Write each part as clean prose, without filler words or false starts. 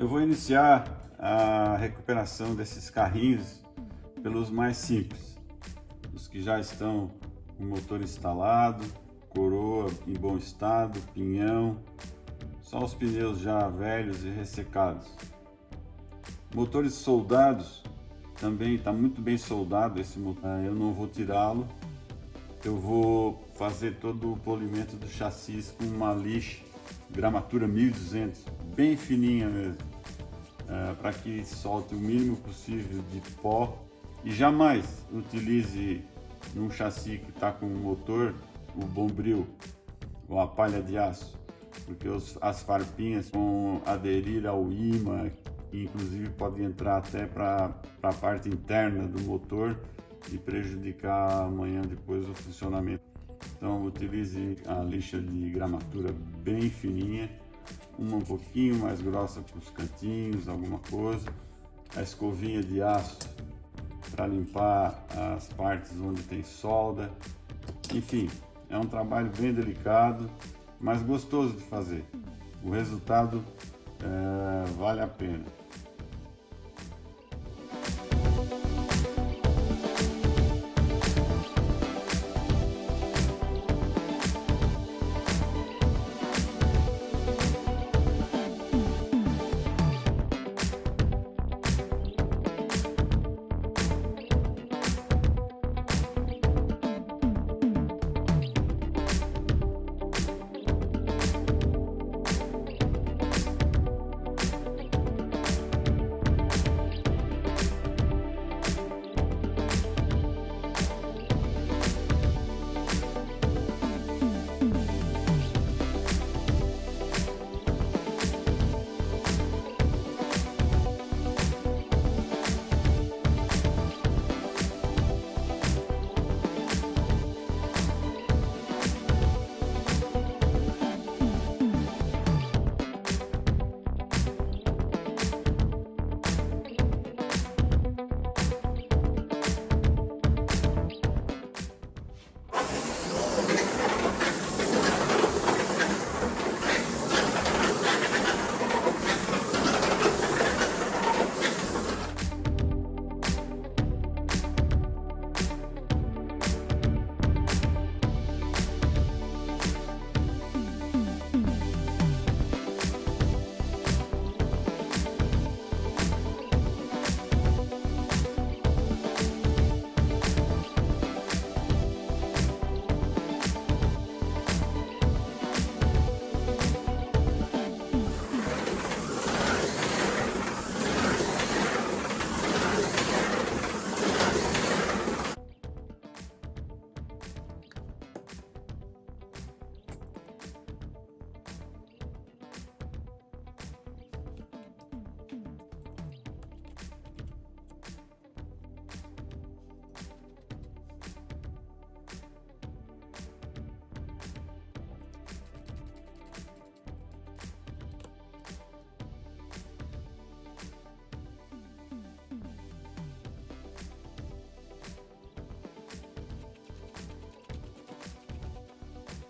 Eu vou iniciar a recuperação desses carrinhos pelos mais simples, os que já estão com o motor instalado, coroa em bom estado, pinhão, só os pneus já velhos e ressecados. Motores soldados, também está muito bem soldado esse motor, eu não vou tirá-lo, eu vou fazer todo o polimento do chassi com uma lixa, gramatura 1200, bem fininha mesmo, para que solte o mínimo possível de pó e jamais utilize num chassi que está com o motor o bombril ou a palha de aço, porque as farpinhas vão aderir ao ímã e inclusive pode entrar até para a parte interna do motor e prejudicar amanhã depois o funcionamento. Então utilize a lixa de gramatura bem fininha, uma um pouquinho mais grossa para os cantinhos, alguma coisa, a escovinha de aço para limpar as partes onde tem solda. Enfim, é um trabalho bem delicado, mas gostoso de fazer. O resultado vale a pena.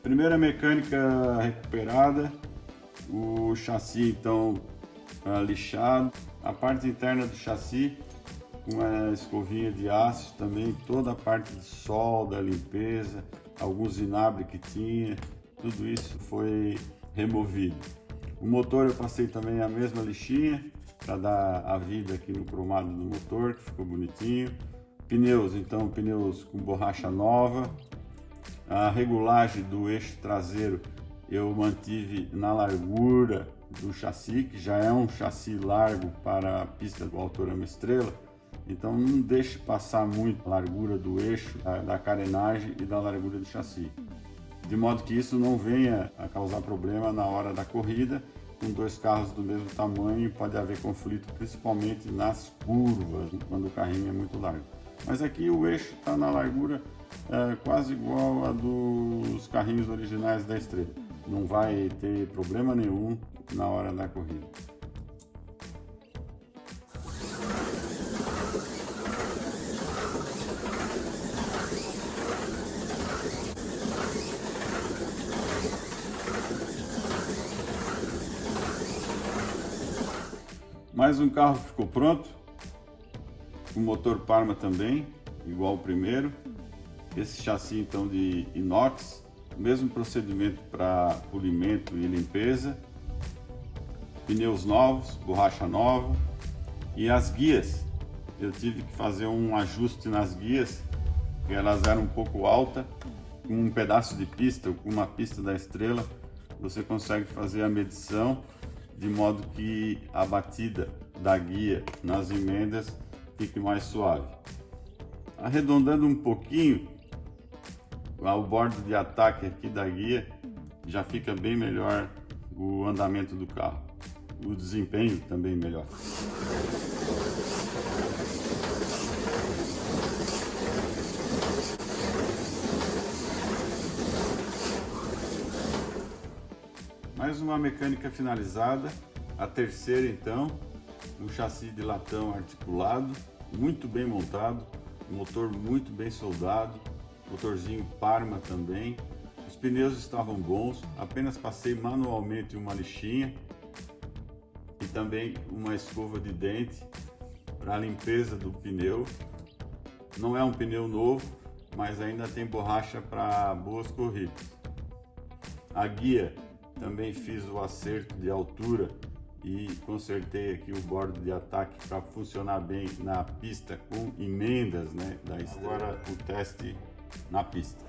Primeira mecânica recuperada, o chassi então lixado, a parte interna do chassi com a escovinha de aço também, toda a parte de solda, limpeza, alguns inabres que tinha, tudo isso foi removido. O motor eu passei também a mesma lixinha para dar a vida aqui no cromado do motor, que ficou bonitinho. Pneus, então pneus com borracha nova. A regulagem do eixo traseiro eu mantive na largura do chassi, que já é um chassi largo para a pista do Autorama Estrela, então não deixe passar muito a largura do eixo, da carenagem e da largura do chassi, de modo que isso não venha a causar problema na hora da corrida. Com dois carros do mesmo tamanho pode haver conflito, principalmente nas curvas, quando o carrinho é muito largo. Mas aqui o eixo está na largura quase igual a dos carrinhos originais da Estrela. Não vai ter problema nenhum na hora da corrida. Mais um carro ficou pronto, o motor Parma também, igual o primeiro. Esse chassi então de inox, mesmo procedimento para polimento e limpeza, pneus novos, borracha nova. E as guias, eu tive que fazer um ajuste nas guias, porque elas eram um pouco altas. Com um pedaço de pista, ou com uma pista da Estrela, você consegue fazer a medição de modo que a batida da guia nas emendas fique mais suave. Arredondando um pouquinho, o bordo de ataque aqui da guia já fica bem melhor o andamento do carro. O desempenho também melhor. Mais uma mecânica finalizada, a terceira então, um chassi de latão articulado, muito bem montado, motor muito bem soldado, motorzinho Parma também. Os pneus estavam bons, apenas passei manualmente uma lixinha e também uma escova de dente para a limpeza do pneu. Não é um pneu novo, mas ainda tem borracha para boas corridas. A guia também fiz o acerto de altura e consertei aqui o bordo de ataque para funcionar bem na pista com emendas, né, da Estrela. Agora o teste na pista.